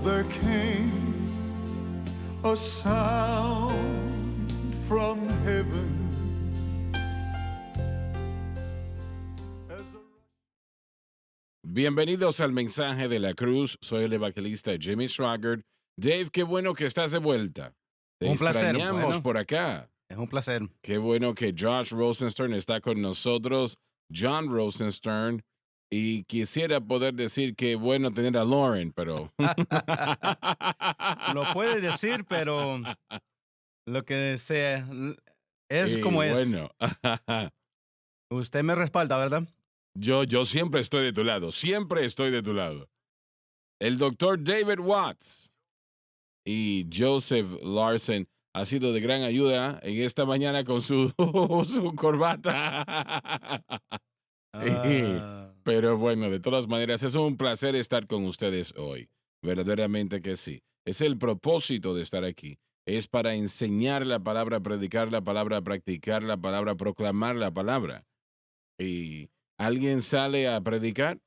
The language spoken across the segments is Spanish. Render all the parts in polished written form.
there came a sound from heaven. Bienvenidos al Mensaje de la Cruz. Soy el evangelista Jimmy Swaggart. Dave, qué bueno que estás de vuelta. Te Un placer. extrañamos Bueno, por acá. es un placer. Qué bueno que Josh Rosenstern está con nosotros, John Rosenstern, y quisiera poder decir que bueno tener a Lauren, pero... Lo puede decir, pero lo que sea es Y como es. bueno, Usted me respalda, ¿verdad? yo siempre estoy de tu lado, siempre estoy de tu lado. El doctor David Watts y Joseph Larson ha sido de gran ayuda en esta mañana con su, su corbata. Ah, Pero bueno, de todas maneras, es un placer estar con ustedes hoy. Verdaderamente que sí. Es el propósito de estar aquí. Es para enseñar la palabra, predicar la palabra, practicar la palabra, proclamar la palabra. ¿Y alguien sale a predicar?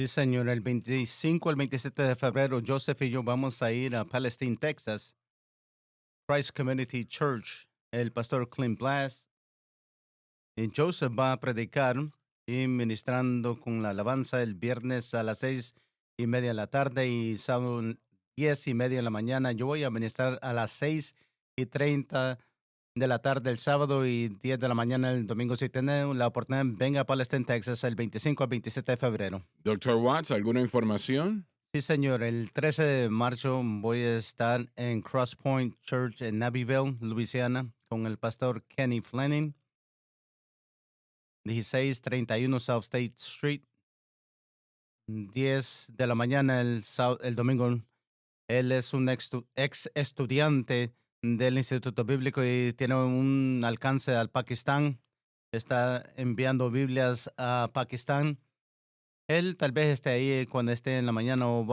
sí, señor. El 25 al 27 de febrero, Joseph y yo vamos a ir a Palestine, Texas. Christ Community Church. El pastor Clint Blass y Joseph va a predicar y ministrando con la alabanza el viernes a las 6:30 de la tarde y sábado 10:30 de la mañana. Yo voy a ministrar a las 6:30 de la tarde el sábado y 10 de la mañana el domingo. Si tiene la oportunidad, venga a Palestine, Texas, el 25 al 27 de febrero. Doctor Watts, ¿alguna información? Sí, señor. El 13 de marzo voy a estar en Cross Point Church en Abbeville, Louisiana, con el pastor Kenny Fleming. 1631 South State Street. 10 de la mañana el domingo. Él es un ex estudiante del Instituto Bíblico y tiene un alcance al Pakistán. Está enviando Biblias a Pakistán. Él tal vez esté ahí cuando esté en la mañana o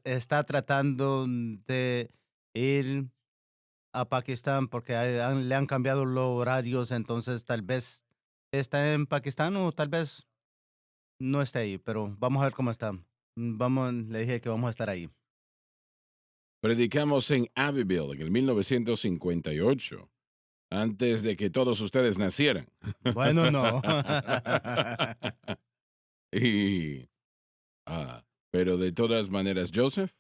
está tratando de ir a Pakistán porque le han cambiado los horarios, entonces tal vez está en Pakistán o tal vez no está ahí, pero vamos a ver cómo está. Le dije que vamos a estar ahí. Predicamos en Abbeville en el 1958, antes de que todos ustedes nacieran. Bueno, no. Y, pero de todas maneras, Joseph,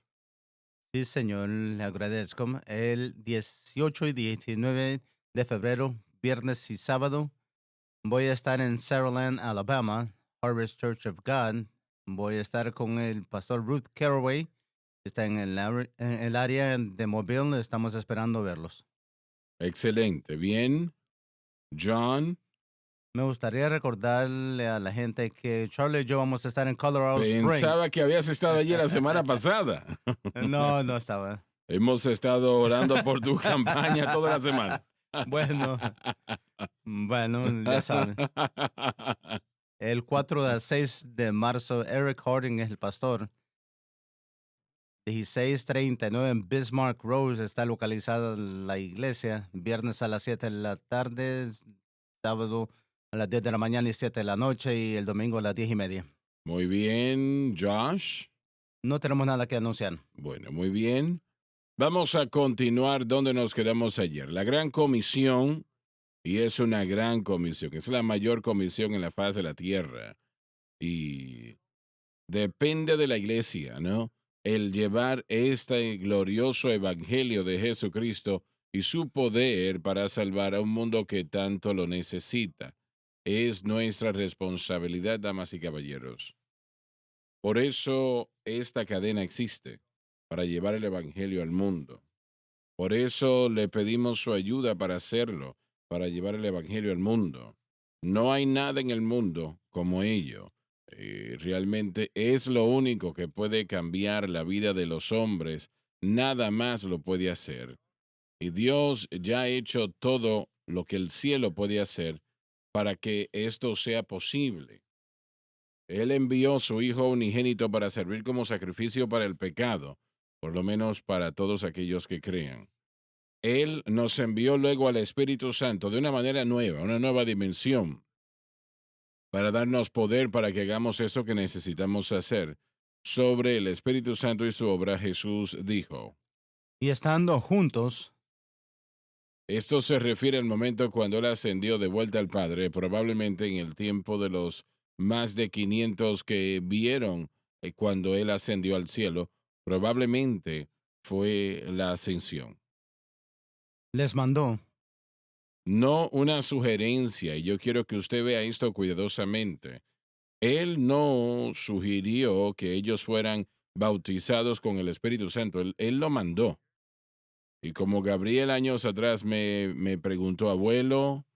Sí, señor, le agradezco. El 18 y 19 de febrero, viernes y sábado, voy a estar en Saraland, Alabama, Harvest Church of God. Voy a estar con el pastor Ruth Caraway. Está en el área de Mobile. Estamos esperando verlos. excelente. Bien. John, Me gustaría recordarle a la gente que Charlie y yo vamos a estar en Colorado pensaba Springs. que habías estado allí la semana pasada. No, no estaba. Hemos estado orando por tu campaña toda la semana. Bueno, ya saben. El 4 al 6 de marzo, Eric Harding es el pastor. 1639 en Bismarck Road está localizada la iglesia. Viernes a las 7 de la tarde, sábado a las 10 de la mañana y 7 de la noche y el domingo a las 10:30. Muy bien, Josh. No tenemos nada que anunciar. Bueno, muy bien. Vamos a continuar donde nos quedamos ayer. La gran comisión, y es una gran comisión, es la mayor comisión en la faz de la tierra. Y depende de la iglesia, ¿no? El llevar este glorioso evangelio de Jesucristo y su poder para salvar a un mundo que tanto lo necesita. Es nuestra responsabilidad, damas y caballeros. Por eso esta cadena existe, para llevar el evangelio al mundo. Por eso le pedimos su ayuda para hacerlo, para llevar el evangelio al mundo. No hay nada en el mundo como ello. Realmente es lo único que puede cambiar la vida de los hombres. Nada más lo puede hacer. Y Dios ya ha hecho todo lo que el cielo puede hacer para que esto sea posible. Él envió su Hijo unigénito para servir como sacrificio para el pecado, por lo menos para todos aquellos que crean. Él nos envió luego al Espíritu Santo de una manera nueva, una nueva dimensión, para darnos poder para que hagamos eso que necesitamos hacer. sobre el Espíritu Santo y su obra, Jesús dijo. Y estando juntos, Esto se refiere al momento cuando él ascendió de vuelta al Padre, probablemente en el tiempo de los más de 500 que vieron cuando él ascendió al cielo, probablemente fue la ascensión. les mandó No una sugerencia, y yo quiero que usted vea esto cuidadosamente. Él no sugirió que ellos fueran bautizados con el Espíritu Santo, él lo mandó. Y como Gabriel años atrás me preguntó, abuelo,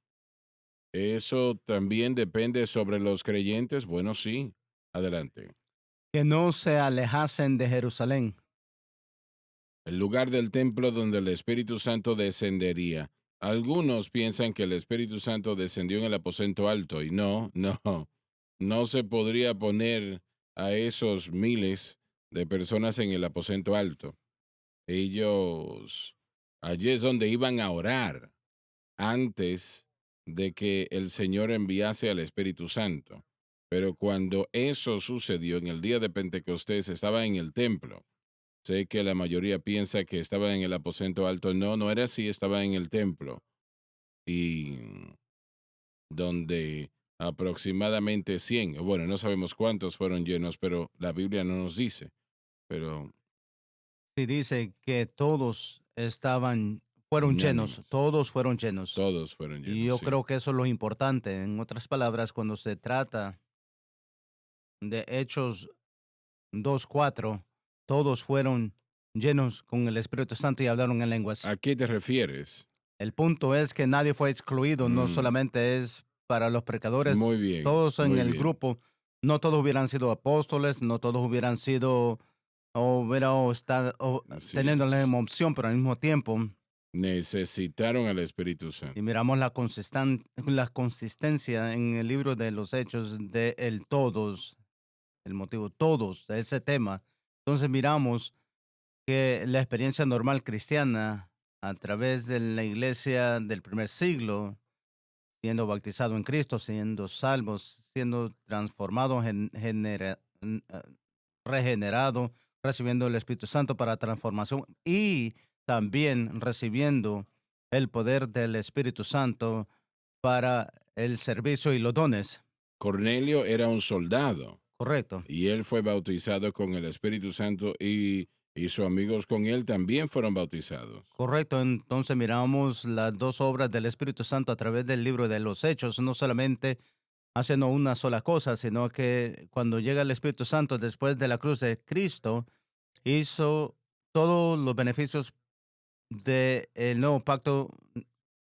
¿eso también depende sobre los creyentes? Bueno, sí. Adelante. que no se alejasen de Jerusalén, El lugar del templo donde el Espíritu Santo descendería. Algunos piensan que el Espíritu Santo descendió en el aposento alto y no se podría poner a esos miles de personas en el aposento alto. Ellos, allí es donde iban a orar antes de que el Señor enviase al Espíritu Santo. Pero cuando eso sucedió en el día de Pentecostés, estaba en el templo. Sé que la mayoría piensa que estaba en el aposento alto. No, no era así, estaba en el templo. Y donde aproximadamente 100, bueno, no sabemos cuántos fueron llenos, pero la Biblia no nos dice. Pero y dice que todos fueron llenos, unánimes, todos fueron llenos. todos fueron Y llenos, yo sí. creo que eso es lo importante. En otras palabras, cuando se trata de Hechos 2:4, todos fueron llenos con el Espíritu Santo y hablaron en lenguas. ¿A qué te refieres? El punto es que nadie fue excluido, no Mm, solamente es para los pecadores, muy bien, todos en muy el bien. grupo, no todos hubieran sido apóstoles, no todos hubieran sido o hubieran estado Así teniendo la es. misma opción, pero al mismo tiempo, Necesitaron al Espíritu y Santo. miramos la consistencia en el libro de los Hechos de el todos, el motivo todos de ese tema. Entonces miramos que la experiencia normal cristiana a través de la iglesia del primer siglo, siendo bautizado en Cristo, siendo salvos, siendo transformado, regenerado, recibiendo el Espíritu Santo para transformación y también recibiendo el poder del Espíritu Santo para el servicio y los dones. Cornelio era un soldado Correcto. y él fue bautizado con el Espíritu Santo y sus amigos con él también fueron bautizados. Correcto, entonces miramos las dos obras del Espíritu Santo a través del libro de los Hechos, no solamente haciendo una sola cosa, sino que cuando llega el Espíritu Santo después de la cruz de Cristo, hizo todos los beneficios del nuevo pacto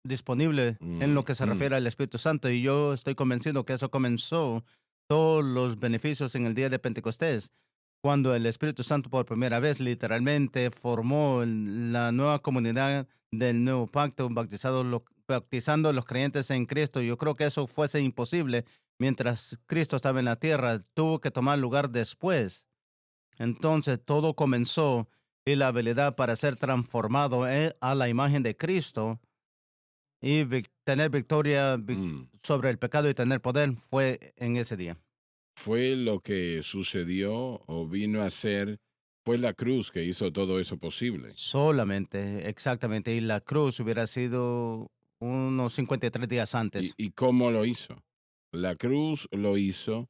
disponible en lo que se Ujú. refiere al Espíritu Santo. Y yo estoy convencido que eso comenzó todos los beneficios en el día de Pentecostés, cuando el Espíritu Santo por primera vez literalmente formó la nueva comunidad del nuevo pacto, bautizando a los creyentes en Cristo. Yo creo que eso fuese imposible mientras Cristo estaba en la tierra, tuvo que tomar lugar después. Entonces todo comenzó y la habilidad para ser transformado a la imagen de Cristo y tener victoria Mm. sobre el pecado y tener poder fue en ese día. Fue lo que sucedió o vino a ser, fue la cruz que hizo todo eso posible. Solamente, exactamente. Y la cruz hubiera sido unos 53 días antes. ¿Y cómo lo hizo? La cruz lo hizo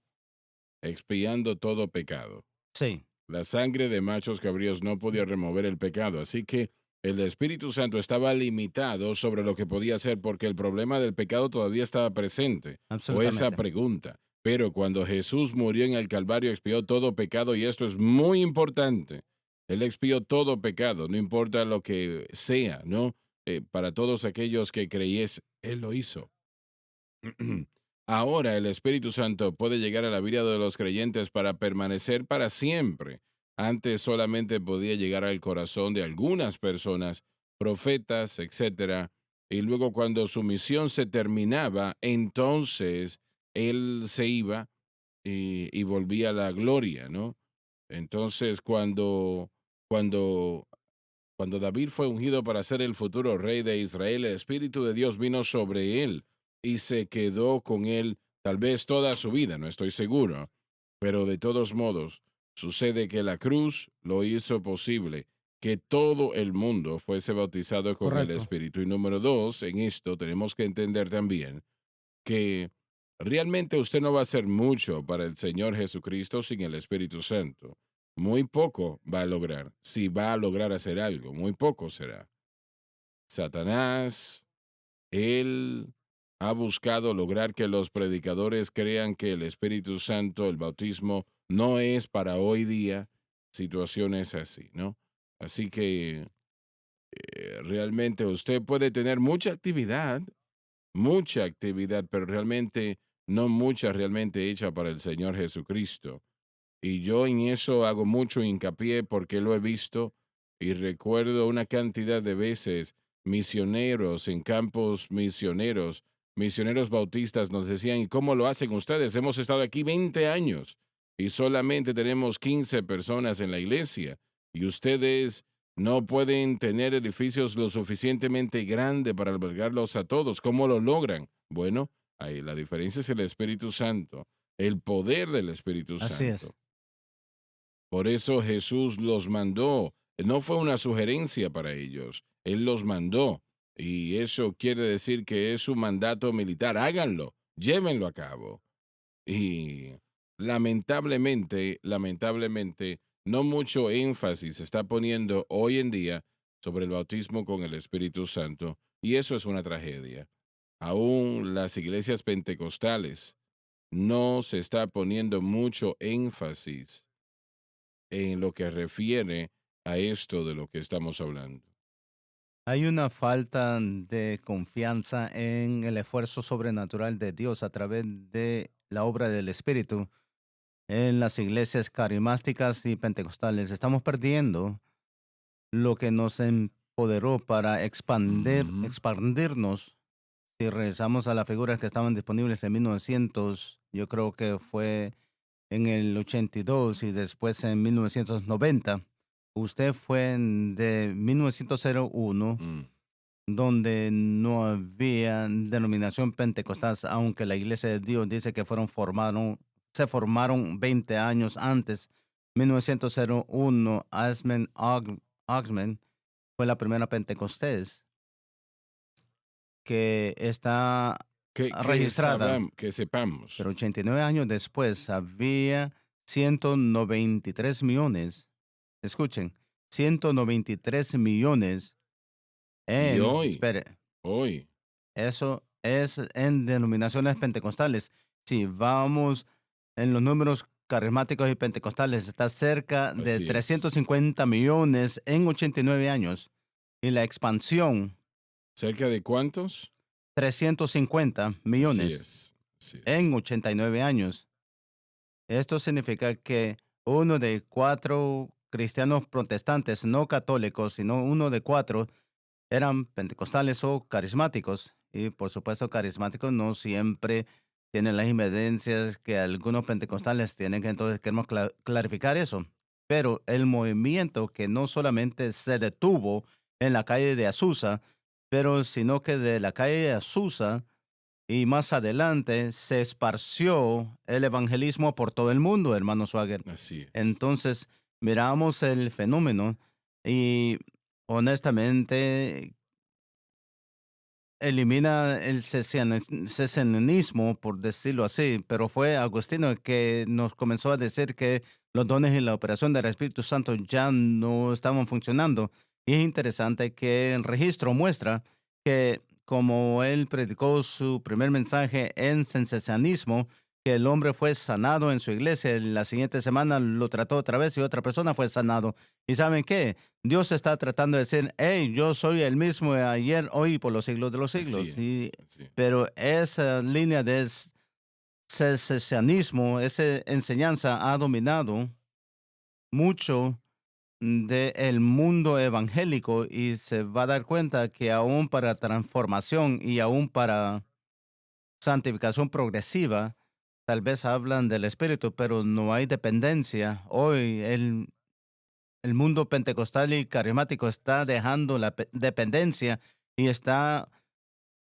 expiando todo pecado. Sí, La sangre de machos cabríos no podía remover el pecado, así que el Espíritu Santo estaba limitado sobre lo que podía hacer porque el problema del pecado todavía estaba presente, o esa absolutamente. pregunta. Pero cuando Jesús murió en el Calvario, expió todo pecado y esto es muy importante. Él expió todo pecado, no importa lo que sea, ¿no? Para todos aquellos que creyesen, Él lo hizo. Ahora el Espíritu Santo puede llegar a la vida de los creyentes para permanecer para siempre. Antes solamente podía llegar al corazón de algunas personas, profetas, etcétera, y luego cuando su misión se terminaba, entonces él se iba y volvía a la gloria, ¿no? Entonces cuando cuando David fue ungido para ser el futuro rey de Israel, el Espíritu de Dios vino sobre él y se quedó con él tal vez toda su vida, no estoy seguro, pero de todos modos, Sucede que la cruz lo hizo posible que todo el mundo fuese bautizado con el Correcto. Espíritu. Y número dos, en esto tenemos que entender también que realmente usted no va a hacer mucho para el Señor Jesucristo sin el Espíritu Santo. Muy poco va a lograr. Si va a lograr hacer algo, muy poco será. Satanás, él ha buscado lograr que los predicadores crean que el Espíritu Santo, el bautismo, no es para hoy día situaciones así, ¿no? Así que realmente usted puede tener mucha actividad, pero realmente no mucha realmente hecha para el Señor Jesucristo. Y yo en eso hago mucho hincapié porque lo he visto y recuerdo una cantidad de veces misioneros en campos misioneros, misioneros bautistas nos decían, ¿y cómo lo hacen ustedes? Hemos estado aquí 20 años y solamente tenemos 15 personas en la iglesia y ustedes no pueden tener edificios lo suficientemente grandes para albergarlos a todos. ¿Cómo lo logran? Bueno, ahí la diferencia es el Espíritu Santo, el poder del Espíritu Así es. Santo. Por eso Jesús los mandó. No fue una sugerencia para ellos. Él los mandó. Y eso quiere decir que es un mandato militar. Háganlo, llévenlo a cabo. Y lamentablemente, no mucho énfasis se está poniendo hoy en día sobre el bautismo con el Espíritu Santo. Y eso es una tragedia. Aún las iglesias pentecostales no se está poniendo mucho énfasis en lo que refiere a esto de lo que estamos hablando. Hay una falta de confianza en el esfuerzo sobrenatural de Dios a través de la obra del Espíritu en las iglesias carismáticas y pentecostales. Estamos perdiendo lo que nos empoderó para Ujú. expandirnos. Si regresamos a las figuras que estaban disponibles en 1900, yo creo que fue en el 82 y después en 1990. Usted fue de 1901, Mm. donde no había denominación pentecostal, aunque la Iglesia de Dios dice que se formaron 20 años antes. 1901, Oxman fue la primera Pentecostés que está registrada, Que sepamos. pero 89 años después había 193 millones. Escuchen, 193 millones Y hoy, espere, hoy, eso es en denominaciones pentecostales. Si vamos en los números carismáticos y pentecostales, está cerca de así es. 350 millones en 89 años. Y la expansión, ¿Cerca de cuántos? 350 Así millones es, así es. en 89 años. Esto significa que uno de cuatro cristianos protestantes, no católicos, sino uno de cuatro, eran pentecostales o carismáticos. Y por supuesto, carismáticos no siempre tienen las evidencias que algunos pentecostales tienen, que entonces queremos clarificar eso. Pero el movimiento que no solamente se detuvo en la calle de Azusa, pero sino que de la calle de Azusa y más adelante se esparció el evangelismo por todo el mundo, hermano Swagger. Así es. Entonces, miramos el fenómeno y honestamente elimina el cesianismo, por decirlo así, pero fue Agustino el que nos comenzó a decir que los dones y la operación del Espíritu Santo ya no estaban funcionando. Y es interesante que el registro muestra que como él predicó su primer mensaje en sensacionalismo, que el hombre fue sanado en su iglesia, la siguiente semana lo trató otra vez y otra persona fue sanado. ¿Y saben qué? Dios está tratando de decir, hey, yo soy el mismo de ayer, hoy y por los siglos de los Así siglos. es. Así es. Pero esa línea de cessacionismo, esa enseñanza ha dominado mucho del mundo evangélico y se va a dar cuenta que aún para transformación y aún para santificación progresiva, tal vez hablan del Espíritu, pero no hay dependencia. Hoy el mundo pentecostal y carismático está dejando la dependencia y está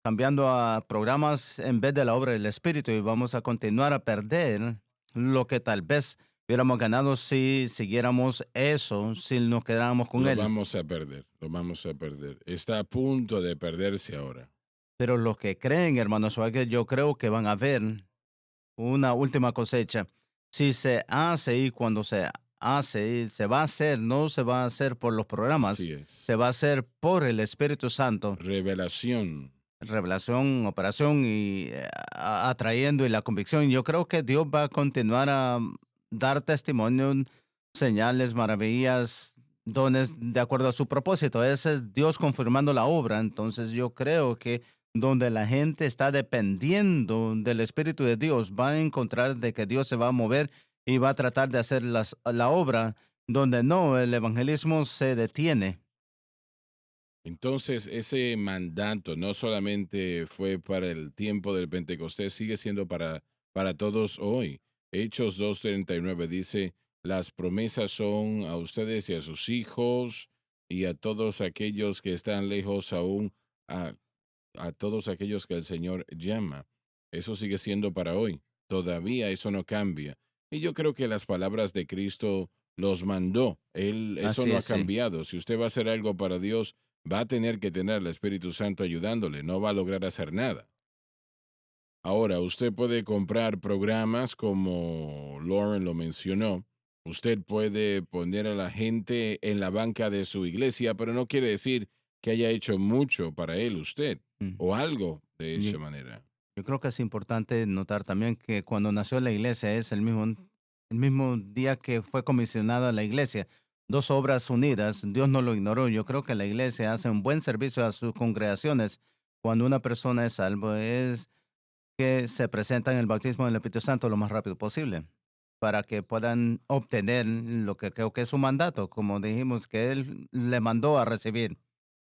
cambiando a programas en vez de la obra del Espíritu y vamos a continuar a perder lo que tal vez hubiéramos ganado si siguiéramos eso, si nos quedáramos con Lo él. vamos a perder, lo vamos a perder. Está a punto de perderse ahora. Pero los que creen, hermano Swagger, yo creo que van a ver una última cosecha. Si se hace y cuando se hace, se va a hacer, no se va a hacer por los programas, Así es. se va a hacer por el Espíritu Santo. Revelación. Revelación, operación y atrayendo y la convicción. Yo creo que Dios va a continuar a dar testimonio, señales, maravillas, dones de acuerdo a su propósito. Ese es Dios confirmando la obra. Entonces yo creo que donde la gente está dependiendo del Espíritu de Dios, va a encontrar de que Dios se va a mover y va a tratar de hacer la obra. Donde no, el evangelismo se detiene. Entonces, ese mandato no solamente fue para el tiempo del Pentecostés, sigue siendo para todos hoy. Hechos 2:39 dice, las promesas son a ustedes y a sus hijos y a todos aquellos que están lejos aún, a, a todos aquellos que el Señor llama. Eso sigue siendo para hoy. Todavía eso no cambia. Y yo creo que las palabras de Cristo los mandó. Eso Así no ha es, sí. cambiado. Si usted va a hacer algo para Dios, va a tener que tener al Espíritu Santo ayudándole, no va a lograr hacer nada. Ahora, usted puede comprar programas como Lauren lo mencionó. Usted puede poner a la gente en la banca de su iglesia, pero no quiere decir que haya hecho mucho para él usted Mm. o algo de esa Ye- manera. Yo creo que es importante notar también que cuando nació la iglesia es el mismo día que fue comisionada la iglesia. Dos obras unidas, Dios no lo ignoró. Yo creo que la iglesia hace un buen servicio a sus congregaciones cuando una persona es salvo, es que se presenta en el bautismo del Espíritu Santo lo más rápido posible para que puedan obtener lo que creo que es su mandato, como dijimos que Él le mandó a recibir.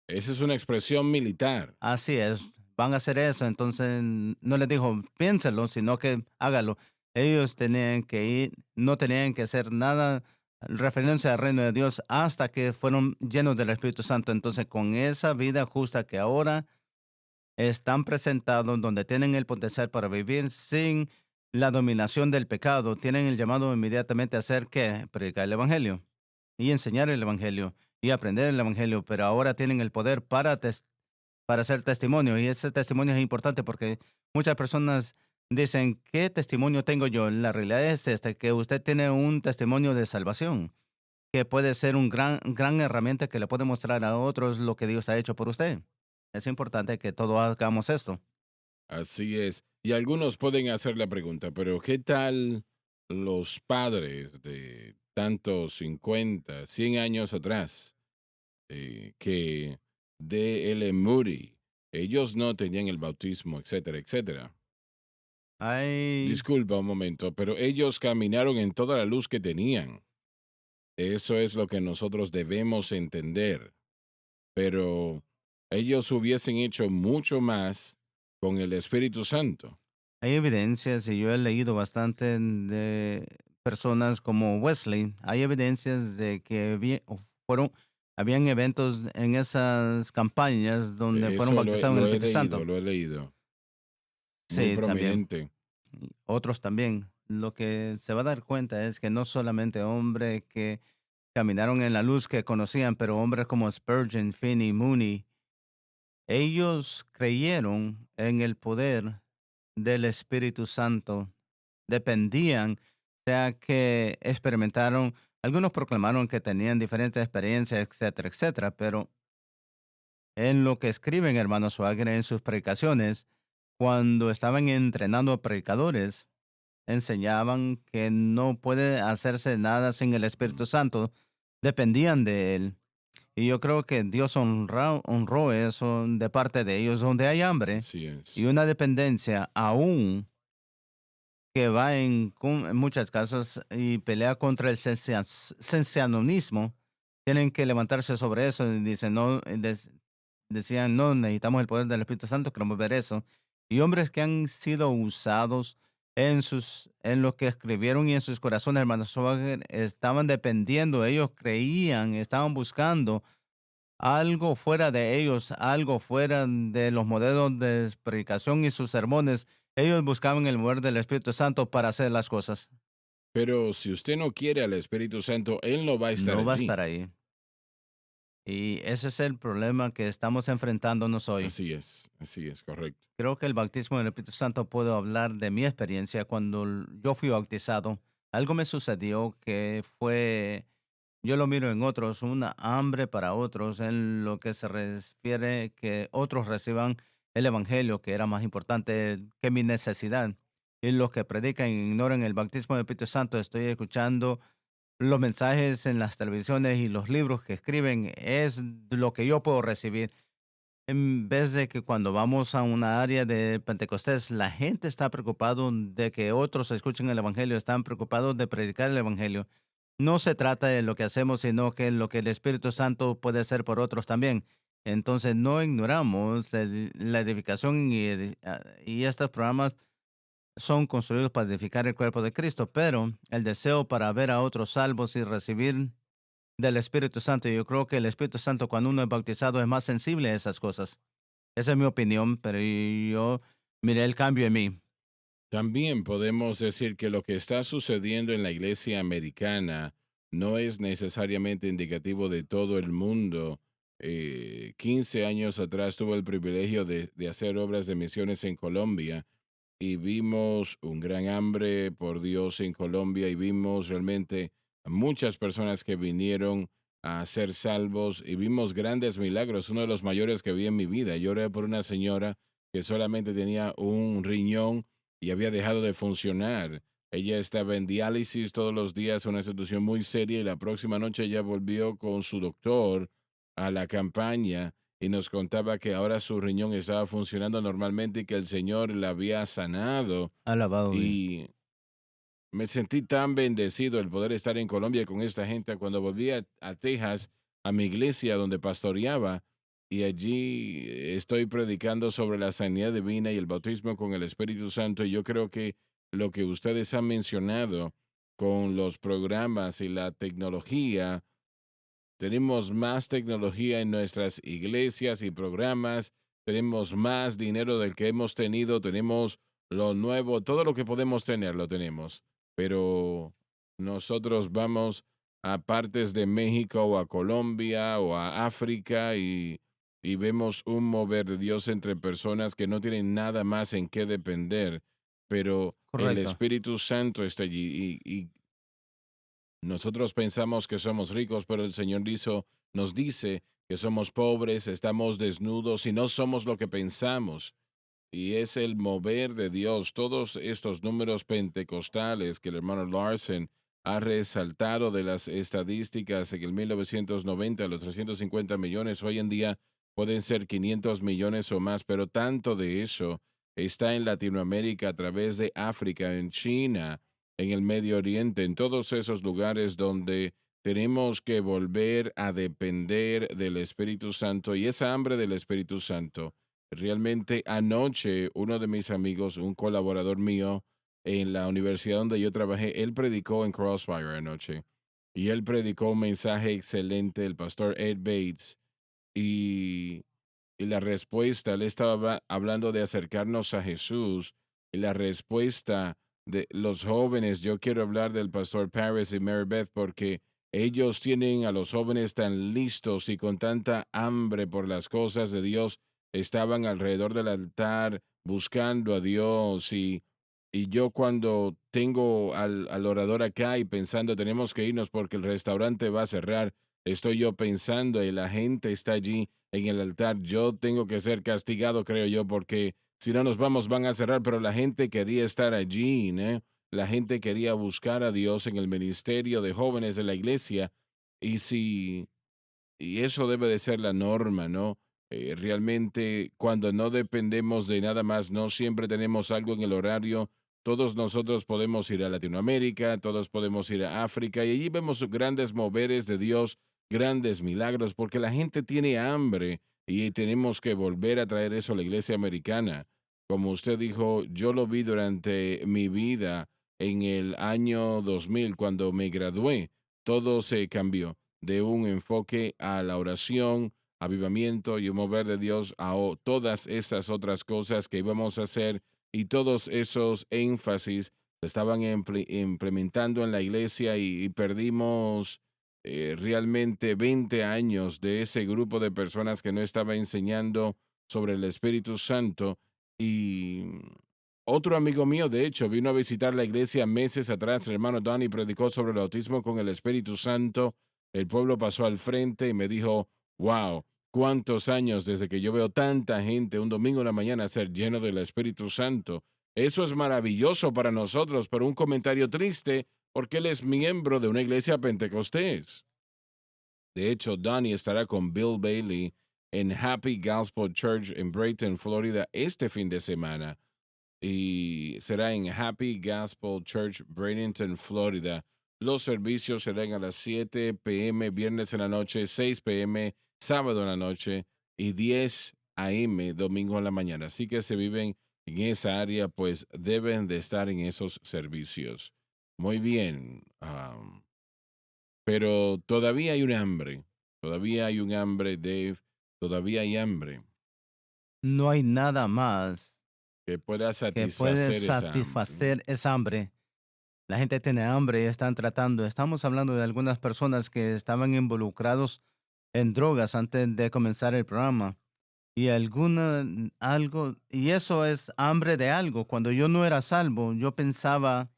Esa es una expresión militar. Así es, van a hacer eso, entonces no les dijo piénselo, sino que hágalo. Ellos tenían que ir, no tenían que hacer nada referencia al reino de Dios hasta que fueron llenos del Espíritu Santo. Entonces, con esa vida justa que ahora están presentados, donde tienen el potencial para vivir sin la dominación del pecado, tienen el llamado inmediatamente a hacer que predicar el Evangelio y enseñar el Evangelio y aprender el Evangelio, pero ahora tienen el poder para hacer testimonio. Y ese testimonio es importante porque muchas personas dicen, ¿qué testimonio tengo yo? La realidad es esta, que usted tiene un testimonio de salvación, que puede ser un gran herramienta que le puede mostrar a otros lo que Dios ha hecho por usted. Es importante que todos hagamos esto. Así es. Y algunos pueden hacer la pregunta, pero ¿qué tal los padres de tantos 50, 100 años atrás? Que D.L. Moody, ellos no tenían el bautismo, etcétera, etcétera. Hay, Disculpa un momento, pero ellos caminaron en toda la luz que tenían. Eso es lo que nosotros debemos entender. Pero ellos hubiesen hecho mucho más con el Espíritu Santo. hay evidencias, y yo he leído bastante de personas como Wesley. Hay evidencias de que habían eventos en esas campañas donde fueron Eso bautizados en el lo he Espíritu leído, Santo. lo he leído. Muy Sí, también. prominente. Y otros también. Lo que se va a dar cuenta es que no solamente hombres que caminaron en la luz que conocían, pero hombres como Spurgeon, Finney, Mooney, ellos creyeron en el poder del Espíritu Santo. Dependían, o sea que experimentaron, algunos proclamaron que tenían diferentes experiencias, etcétera, etcétera, pero en lo que escriben hermanos Swagger en sus predicaciones, cuando estaban entrenando a predicadores, enseñaban que no puede hacerse nada sin el Mm, Espíritu Santo, dependían de él. Y yo creo que Dios honró eso de parte de ellos, donde hay hambre así es. y una dependencia aún que va en muchos casos y pelea contra el sensacionalismo, tienen que levantarse sobre eso y dicen, no, decían, no, necesitamos el poder del Espíritu Santo, queremos ver eso. Y hombres que han sido usados en lo que escribieron y en sus corazones, hermanos Swagger, estaban dependiendo, ellos creían, estaban buscando algo fuera de ellos, algo fuera de los modelos de predicación y sus sermones. Ellos buscaban el mover del Espíritu Santo para hacer las cosas. Pero si usted no quiere al Espíritu Santo, Él no va a estar no va a allí. estar ahí. Y ese es el problema que estamos enfrentándonos hoy. Así es, correcto. Creo que el bautismo del Espíritu Santo puedo hablar de mi experiencia cuando yo fui bautizado. Algo me sucedió que fue, yo lo miro en otros, una hambre para otros en lo que se refiere que otros reciban el Evangelio, que era más importante que mi necesidad. Y los que predican e ignoran el bautismo del Espíritu Santo, estoy escuchando los mensajes en las televisiones y los libros que escriben, es lo que yo puedo recibir. En vez de que cuando vamos a una área de Pentecostés, la gente está preocupado de que otros escuchen el Evangelio, están preocupados de predicar el Evangelio. No se trata de lo que hacemos, sino que lo que el Espíritu Santo puede hacer por otros también. Entonces no ignoramos la edificación y estos programas son construidos para edificar el cuerpo de Cristo, pero el deseo para ver a otros salvos y recibir del Espíritu Santo, yo creo que el Espíritu Santo cuando uno es bautizado es más sensible a esas cosas. Esa es mi opinión, pero yo miré el cambio en mí. También podemos decir que lo que está sucediendo en la iglesia americana no es necesariamente indicativo de todo el mundo. 15 años atrás tuve el privilegio de hacer obras de misiones en Colombia y vimos un gran hambre por Dios en Colombia y vimos realmente a muchas personas que vinieron a ser salvos y vimos grandes milagros. Uno de los mayores que vi en mi vida. Yo oré por una señora que solamente tenía un riñón y había dejado de funcionar. Ella estaba en diálisis todos los días, una situación muy seria, y la próxima noche ella volvió con su doctor a la campaña y nos contaba que ahora su riñón estaba funcionando normalmente y que el Señor la había sanado. Alabado Dios. Y me sentí tan bendecido el poder estar en Colombia con esta gente. Cuando volví a Texas, a mi iglesia donde pastoreaba, y allí estoy predicando sobre la sanidad divina y el bautismo con el Espíritu Santo. Y yo creo que lo que ustedes han mencionado con los programas y la tecnología, tenemos más tecnología en nuestras iglesias y programas, tenemos más dinero del que hemos tenido, tenemos lo nuevo, todo lo que podemos tener lo tenemos, pero nosotros vamos a partes de México o a Colombia o a África y vemos un mover de Dios entre personas que no tienen nada más en qué depender, pero el Correcto. Espíritu Santo está allí y nosotros pensamos que somos ricos, pero el Señor nos dice que somos pobres, estamos desnudos y no somos lo que pensamos. Y es el mover de Dios. Todos estos números pentecostales que el hermano Larson ha resaltado de las estadísticas en el 1990, los 350 millones, hoy en día pueden ser 500 millones o más, pero tanto de eso está en Latinoamérica, a través de África, en China, en el Medio Oriente, en todos esos lugares donde tenemos que volver a depender del Espíritu Santo y esa hambre del Espíritu Santo. Realmente anoche uno de mis amigos, un colaborador mío en la universidad donde yo trabajé, él predicó en Crossfire anoche y él predicó un mensaje excelente, el pastor Ed Bates, y, y la respuesta, él estaba hablando de acercarnos a Jesús y la respuesta de los jóvenes, yo quiero hablar del pastor Paris y Mary Beth porque ellos tienen a los jóvenes tan listos y con tanta hambre por las cosas de Dios, estaban alrededor del altar buscando a Dios y yo cuando tengo al orador acá y pensando tenemos que irnos porque el restaurante va a cerrar, estoy yo pensando y la gente está allí en el altar, yo tengo que ser castigado, creo yo, porque si no nos vamos van a cerrar, pero la gente quería estar allí, ¿no? La gente quería buscar a Dios en el ministerio de jóvenes de la iglesia y si y eso debe de ser la norma, ¿no? Realmente, cuando no dependemos de nada más, no siempre tenemos algo en el horario. Todos nosotros podemos ir a Latinoamérica, todos podemos ir a África y allí vemos grandes moveres de Dios, grandes milagros, porque la gente tiene hambre y tenemos que volver a traer eso a la iglesia americana. Como usted dijo, yo lo vi durante mi vida en el año 2000, cuando me gradué, todo se cambió de un enfoque a la oración, avivamiento y un mover de Dios a todas esas otras cosas que íbamos a hacer y todos esos énfasis se estaban implementando en la iglesia y perdimos realmente 20 años de ese grupo de personas que no estaba enseñando sobre el Espíritu Santo. Y otro amigo mío, de hecho, vino a visitar la iglesia meses atrás. El hermano Donnie predicó sobre el autismo con el Espíritu Santo. El pueblo pasó al frente y me dijo, wow, cuántos años desde que yo veo tanta gente un domingo en la mañana ser lleno del Espíritu Santo. Eso es maravilloso para nosotros, pero un comentario triste porque él es miembro de una iglesia pentecostés. De hecho, Donnie estará con Bill Bailey en Happy Gospel Church en Brayton, Florida, este fin de semana. Y será en Happy Gospel Church, Bradenton, Florida. Los servicios serán a las 7 p.m. viernes en la noche, 6 p.m. sábado en la noche y 10 a.m. domingo en la mañana. Así que si viven en esa área, pues deben de estar en esos servicios. Muy bien. Pero todavía hay un hambre. Todavía hay un hambre, Dave. Todavía hay hambre No hay nada más que pueda que puede satisfacer esa hambre. satisfacer esa hambre. La gente tiene hambre y están tratando. Estamos hablando de algunas personas que estaban involucrados en drogas antes de comenzar el programa. Y algo, y eso es hambre de algo. Cuando yo no era salvo, yo pensaba,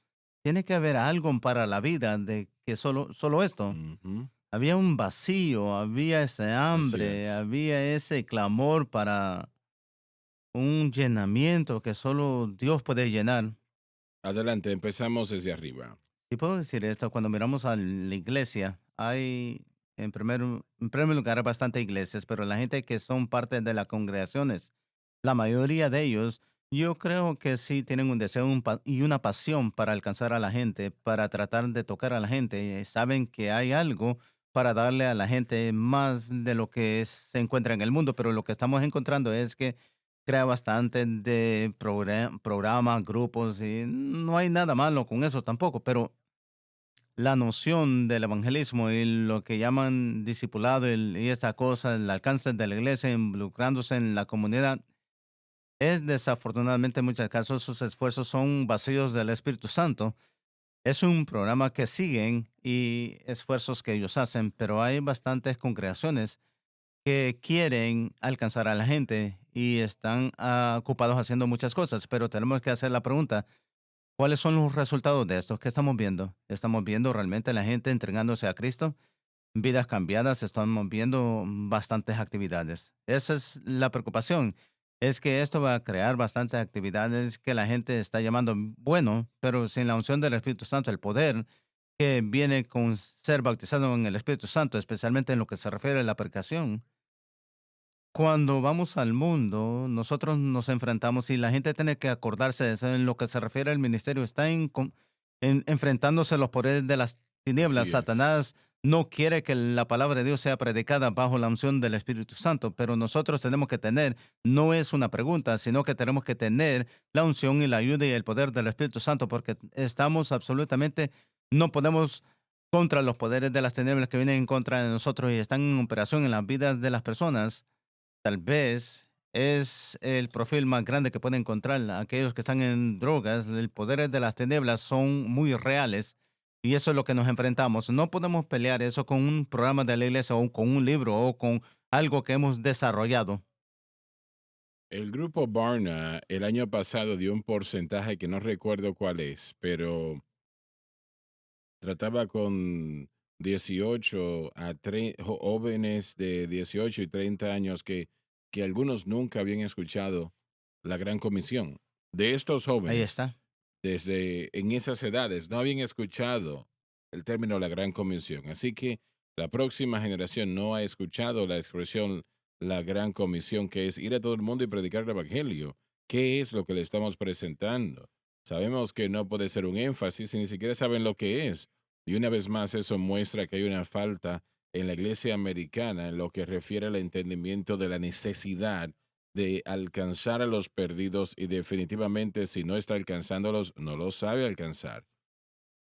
tiene que haber algo para la vida de que solo esto. Ujú. Había un vacío, había ese Así hambre, es. había ese clamor para un llenamiento que solo Dios puede llenar. Adelante, empezamos desde arriba. Y puedo decir esto, cuando miramos a la iglesia, hay en primer lugar bastante iglesias, pero la gente que son parte de las congregaciones, la mayoría de ellos, yo creo que sí tienen un deseo y una pasión para alcanzar a la gente, para tratar de tocar a la gente. Saben que hay algo para darle a la gente más de lo que se encuentra en el mundo, pero lo que estamos encontrando es que crea bastante de programas, grupos, y no hay nada malo con eso tampoco, pero la noción del evangelismo y lo que llaman discipulado y esta cosa, el alcance de la iglesia involucrándose en la comunidad, es desafortunadamente en muchos casos sus esfuerzos son vacíos del Espíritu Santo. Es un programa que siguen y esfuerzos que ellos hacen, pero hay bastantes congregaciones que quieren alcanzar a la gente y están ocupados haciendo muchas cosas, pero tenemos que hacer la pregunta, ¿cuáles son los resultados de esto? ¿Qué estamos viendo? ¿Estamos viendo realmente la gente entregándose a Cristo? Vidas cambiadas, estamos viendo bastantes actividades. Esa es la preocupación. Es que esto va a crear bastantes actividades que la gente está llamando bueno, pero sin la unción del Espíritu Santo, el poder que viene con ser bautizado en el Espíritu Santo, especialmente en lo que se refiere a la predicación. Cuando vamos al mundo, nosotros nos enfrentamos y la gente tiene que acordarse de eso en lo que se refiere al ministerio. Está enfrentándose a los poderes de las tinieblas. Así es. Satanás no quiere que la palabra de Dios sea predicada bajo la unción del Espíritu Santo, pero nosotros tenemos que tener, no es una pregunta, sino que tenemos que tener la unción y la ayuda y el poder del Espíritu Santo, porque estamos absolutamente, no podemos contra los poderes de las tinieblas que vienen en contra de nosotros y están en operación en las vidas de las personas. Tal vez es el perfil más grande que puede encontrar. Aquellos que están en drogas, el poder de las tinieblas son muy reales y eso es lo que nos enfrentamos. No podemos pelear eso con un programa de la iglesia o con un libro o con algo que hemos desarrollado. El grupo Barna el año pasado dio un porcentaje que no recuerdo cuál es, pero trataba con 18 a jóvenes de 18 y 30 años que algunos nunca habían escuchado la Gran Comisión. De estos Ahí jóvenes, está. desde en esas edades, no habían escuchado el término la Gran Comisión. Así que la próxima generación no ha escuchado la expresión la Gran Comisión, que es ir a todo el mundo y predicar el Evangelio. ¿Qué es lo que le estamos presentando? Sabemos que no puede ser un énfasis y ni siquiera saben lo que es. Y una vez más eso muestra que hay una falta en la iglesia americana en lo que refiere al entendimiento de la necesidad de alcanzar a los perdidos y definitivamente si no está alcanzándolos, no los sabe alcanzar.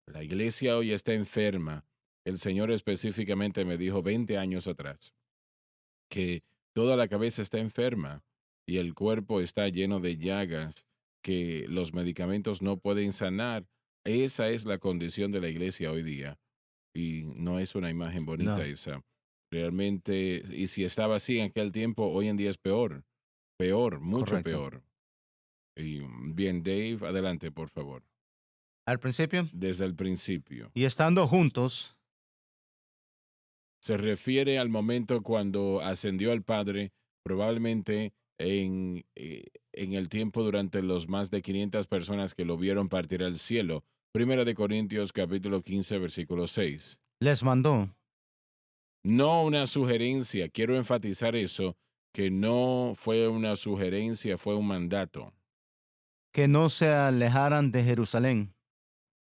La iglesia hoy está enferma. El Señor específicamente me dijo 20 años atrás que toda la cabeza está enferma y el cuerpo está lleno de llagas que los medicamentos no pueden sanar. Esa es la condición de la iglesia hoy día. Y no es una imagen bonita No, esa. Realmente, y si estaba así en aquel tiempo, hoy en día es peor. Peor, mucho correcto. peor. Y bien, Dave, adelante, por favor. Al principio, Desde el principio. y estando juntos, Se refiere al momento cuando ascendió al Padre, probablemente en el tiempo durante los más de 500 personas que lo vieron partir al cielo. Primera de Corintios capítulo 15, versículo 6. les mandó No una sugerencia, quiero enfatizar eso, que no fue una sugerencia, fue un mandato. que no se alejaran de Jerusalén,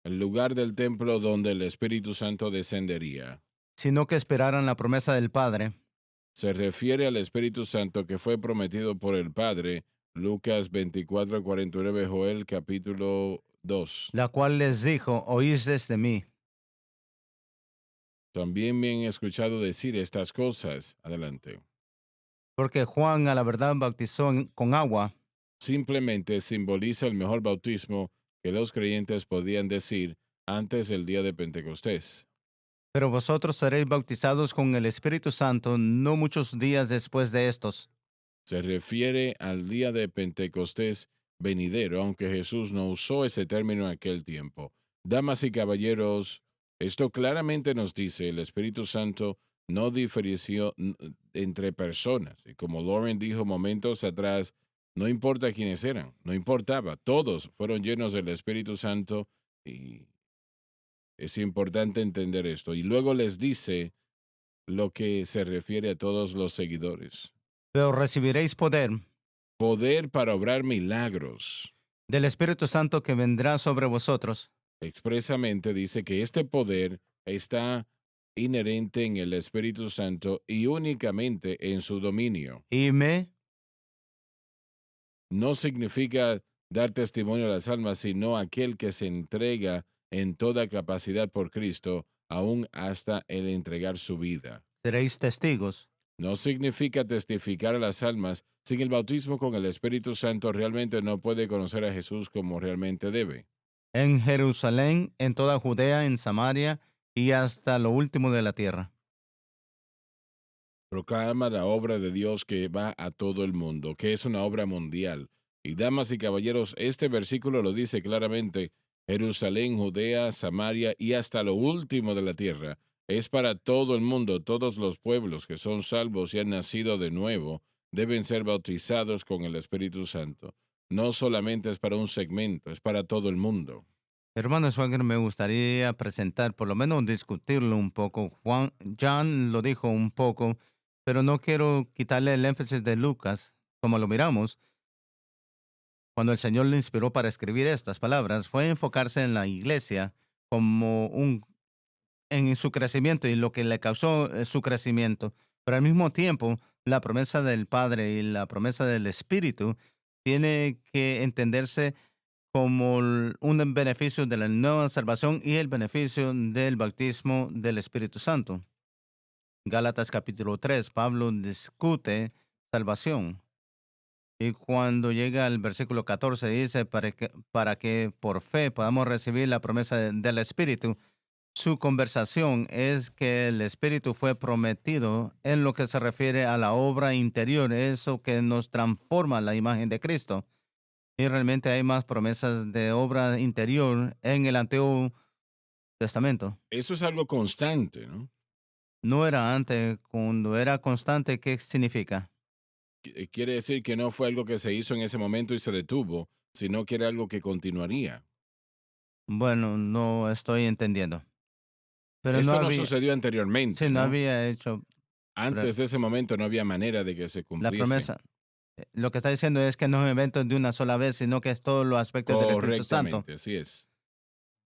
El lugar del templo donde el Espíritu Santo descendería. sino que esperaran la promesa del Padre, Se refiere al Espíritu Santo que fue prometido por el Padre, Lucas 24:49, Joel capítulo 2. la cual les dijo, oísteis de mí. También me han escuchado decir estas cosas. Adelante. Porque Juan a la verdad bautizó con agua, Simplemente simboliza el mejor bautismo que los creyentes podían decir antes del día de Pentecostés. pero vosotros seréis bautizados con el Espíritu Santo no muchos días después de estos. Se refiere al día de Pentecostés venidero, aunque Jesús no usó ese término en aquel tiempo. Damas y caballeros, esto claramente nos dice el Espíritu Santo no diferenció entre personas. Y como Lauren dijo momentos atrás, no importa quiénes eran, no importaba, todos fueron llenos del Espíritu Santo y es importante entender esto. Y luego les dice lo que se refiere a todos los seguidores. Pero recibiréis poder Poder para obrar milagros. del Espíritu Santo que vendrá sobre vosotros, Expresamente dice que este poder está inherente en el Espíritu Santo y únicamente en su dominio. y me No significa dar testimonio a las almas, sino aquel que se entrega en toda capacidad por Cristo, aún hasta el entregar su vida. seréis testigos. No significa testificar a las almas. Sin el bautismo con el Espíritu Santo realmente no puede conocer a Jesús como realmente debe. En Jerusalén, en toda Judea, en Samaria y hasta lo último de la tierra. Proclama la obra de Dios que va a todo el mundo, que es una obra mundial. Y damas y caballeros, este versículo lo dice claramente, Jerusalén, Judea, Samaria y hasta lo último de la tierra. Es para todo el mundo, todos los pueblos que son salvos y han nacido de nuevo, deben ser bautizados con el Espíritu Santo. No solamente es para un segmento, es para todo el mundo. Hermano Schwager, me gustaría presentar, por lo menos discutirlo un poco. John lo dijo un poco, pero no quiero quitarle el énfasis de Lucas, como lo miramos. Cuando el Señor le inspiró para escribir estas palabras, fue enfocarse en la iglesia como en su crecimiento y lo que le causó su crecimiento. Pero al mismo tiempo, la promesa del Padre y la promesa del Espíritu tiene que entenderse como un beneficio de la nueva salvación y el beneficio del bautismo del Espíritu Santo. Gálatas capítulo 3, Pablo discute salvación. Y cuando llega al versículo 14 dice, para que por fe podamos recibir la promesa del Espíritu. Su conversación es que el Espíritu fue prometido en lo que se refiere a la obra interior, eso que nos transforma a la imagen de Cristo. Y realmente hay más promesas de obra interior en el Antiguo Testamento. Eso es algo constante, ¿no? No era antes, cuando era constante, ¿qué significa? Quiere decir que no fue algo que se hizo en ese momento y se detuvo, sino que era algo que continuaría. Bueno, no estoy entendiendo. Pero no Esto no había, sucedió sí, anteriormente, no ¿no? había hecho Antes de ese momento no había manera de que se la cumpliese. promesa. Lo que está diciendo es que no es un evento de una sola vez, sino que es todos los aspectos del Espíritu Santo. Correctamente, así es.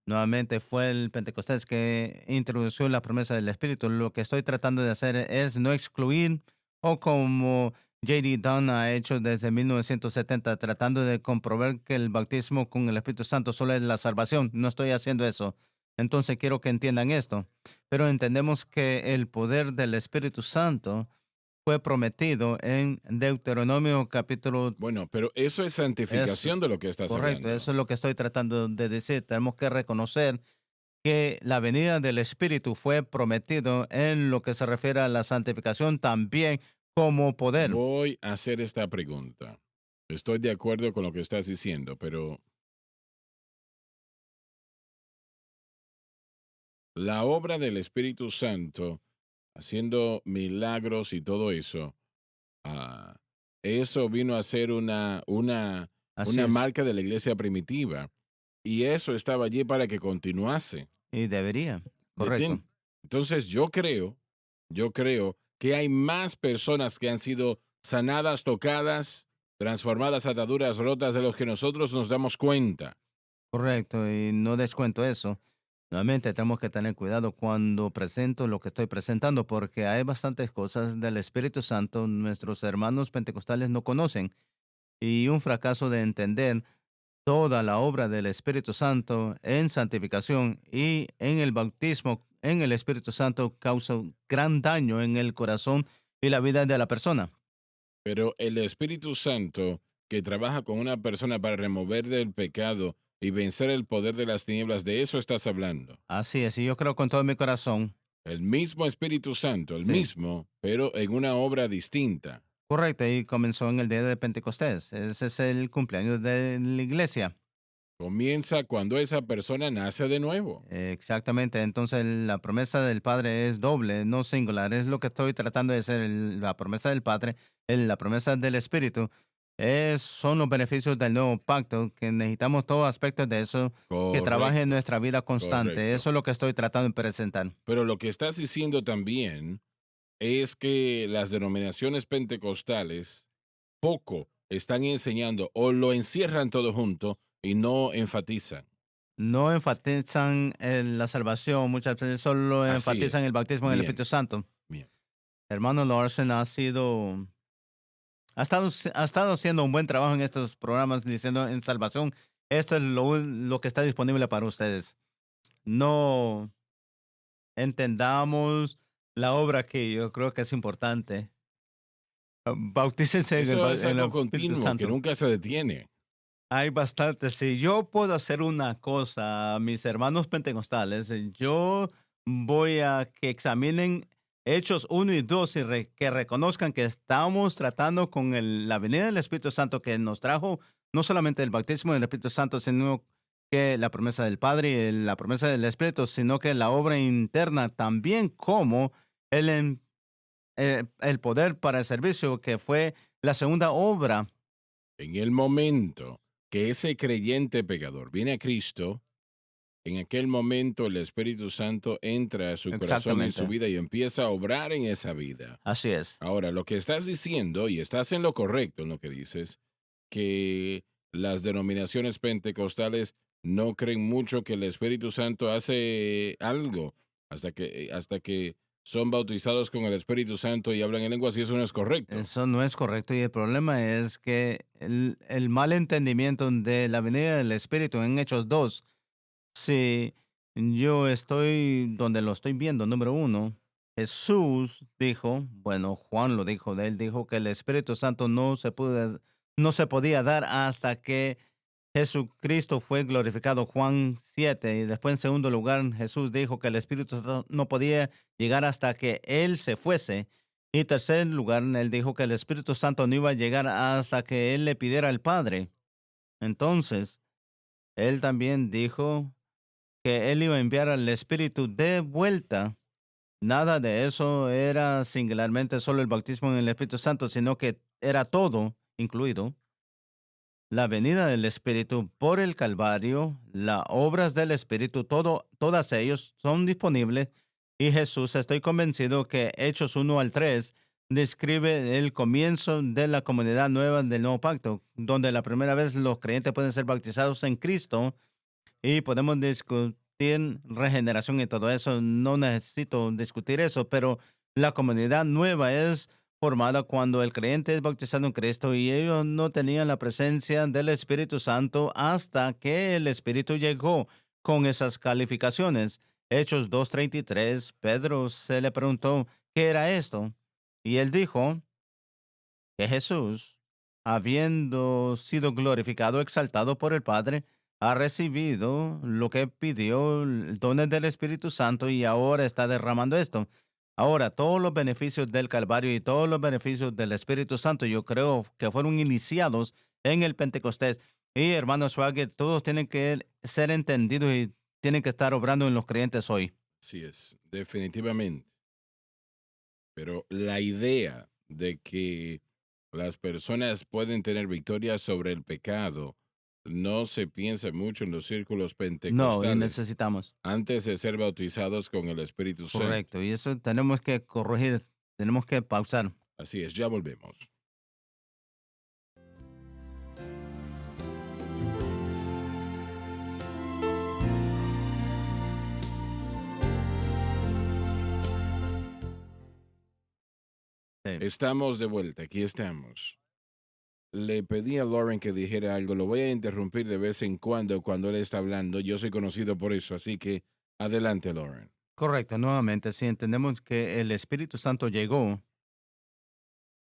Nuevamente fue el Pentecostés que introdujo la promesa del Espíritu. Lo que estoy tratando de hacer es no excluir, o como J.D. Dunn ha hecho desde 1970, tratando de comprobar que el bautismo con el Espíritu Santo solo es la salvación. No estoy haciendo eso. Entonces quiero que entiendan esto. Pero entendemos que el poder del Espíritu Santo fue prometido en Deuteronomio capítulo. Bueno, pero eso es Eso santificación es de lo que estás correcto, hablando. eso es lo que estoy tratando de decir. Tenemos que reconocer que la venida del Espíritu fue prometido en lo que se refiere a la santificación también como poder. Voy a hacer esta pregunta. Estoy de acuerdo con lo que estás diciendo, pero la obra del Espíritu Santo, haciendo milagros y todo eso, ah, eso vino a ser Así una es, marca de la iglesia primitiva. Y eso estaba allí para que continuase. y debería, correcto. Detén. Entonces yo creo que hay más personas que han sido sanadas, tocadas, transformadas, ataduras rotas de los que nosotros nos damos cuenta. Correcto, y no descuento eso. Nuevamente tenemos que tener cuidado cuando presento lo que estoy presentando, porque hay bastantes cosas del Espíritu Santo nuestros hermanos pentecostales no conocen, y un fracaso de entender toda la obra del Espíritu Santo en santificación y en el bautismo en el Espíritu Santo causa un gran daño en el corazón y la vida de la persona. Pero el Espíritu Santo que trabaja con una persona para remover del pecado y vencer el poder de las tinieblas, de eso estás hablando. Así es, y yo creo con todo mi corazón. El mismo Espíritu Santo, el Sí. mismo, pero en una obra distinta. Correcto, y comenzó en el día de Pentecostés. Ese es el cumpleaños de la iglesia. Comienza cuando esa persona nace de nuevo. Exactamente, entonces la promesa del Padre es doble, no singular. Es lo que estoy tratando de hacer. La promesa del Padre, la promesa del Espíritu, son los beneficios del nuevo pacto, que necesitamos todos aspectos de eso, que trabaje en Correcto, nuestra vida constante. correcto. Eso es lo que estoy tratando de presentar. Pero lo que estás diciendo también es que las denominaciones pentecostales poco están enseñando o lo encierran todo junto y no enfatizan. No enfatizan la salvación, muchas veces solo Así es. enfatizan el bautismo en el Espíritu Bien, Santo. bien. Hermano Larson ha estado haciendo un buen trabajo en estos programas diciendo en salvación, esto es lo que está disponible para ustedes. No entendamos la obra que yo creo que es importante. Bautícense Eso es en el algo Espíritu continuo que Santo. nunca se detiene. Hay bastante. Si yo puedo hacer una cosa, mis hermanos pentecostales, yo voy a que examinen Hechos 1 y 2 y que reconozcan que estamos tratando con la venida del Espíritu Santo que nos trajo no solamente el bautismo del Espíritu Santo, sino que la promesa del Padre y la promesa del Espíritu, sino que la obra interna también como el poder para el servicio, que fue la segunda obra. En el momento que ese creyente pecador viene a Cristo, en aquel momento el Espíritu Santo entra a su corazón, en su Exactamente. vida y empieza a obrar en esa vida. Así es. Ahora, lo que estás diciendo, y estás en lo correcto en lo que dices, que las denominaciones pentecostales no creen mucho que el Espíritu Santo hace algo hasta que son bautizados con el Espíritu Santo y hablan en lenguas, y eso no es correcto. Eso no es correcto y el problema es que el mal entendimiento de la venida del Espíritu en Hechos 2, si yo estoy donde lo estoy viendo, número 1, Jesús dijo, bueno, Juan lo dijo, él dijo que el Espíritu Santo no se podía dar hasta que Jesucristo fue glorificado, Juan 7, y después en segundo lugar Jesús dijo que el Espíritu Santo no podía llegar hasta que Él se fuese. Y tercer lugar, Él dijo que el Espíritu Santo no iba a llegar hasta que Él le pidiera al Padre. Entonces, Él también dijo que Él iba a enviar al Espíritu de vuelta. Nada de eso era singularmente solo el bautismo en el Espíritu Santo, sino que era todo incluido. La venida del Espíritu por el Calvario, las obras del Espíritu, todas ellos son disponibles y Jesús, estoy convencido que Hechos 1 al 3 describe el comienzo de la comunidad nueva del nuevo pacto, donde la primera vez los creyentes pueden ser bautizados en Cristo y podemos discutir regeneración y todo eso. No necesito discutir eso, pero la comunidad nueva es formada cuando el creyente es bautizado en Cristo y ellos no tenían la presencia del Espíritu Santo hasta que el Espíritu llegó con esas calificaciones. Hechos 2:33, Pedro se le preguntó, ¿qué era esto? Y él dijo que Jesús, habiendo sido glorificado, exaltado por el Padre, ha recibido lo que pidió, el don del Espíritu Santo, y ahora está derramando esto. Ahora, todos los beneficios del Calvario y todos los beneficios del Espíritu Santo, yo creo que fueron iniciados en el Pentecostés. Y hermano Schwager, todos tienen que ser entendidos y tienen que estar obrando en los creyentes hoy. Así es, definitivamente. Pero la idea de que las personas pueden tener victoria sobre el pecado no se piensa mucho en los círculos No, y pentecostales necesitamos. antes de ser bautizados con el Espíritu Santo. Correcto. Y eso tenemos que corregir, tenemos que pausar. Así es, ya volvemos. Sí. Estamos de vuelta, aquí estamos. Le pedí a Lauren que dijera algo, lo voy a interrumpir de vez en cuando él está hablando, yo soy conocido por eso, así que adelante, Lauren. Correcto. Nuevamente, si entendemos que el Espíritu Santo llegó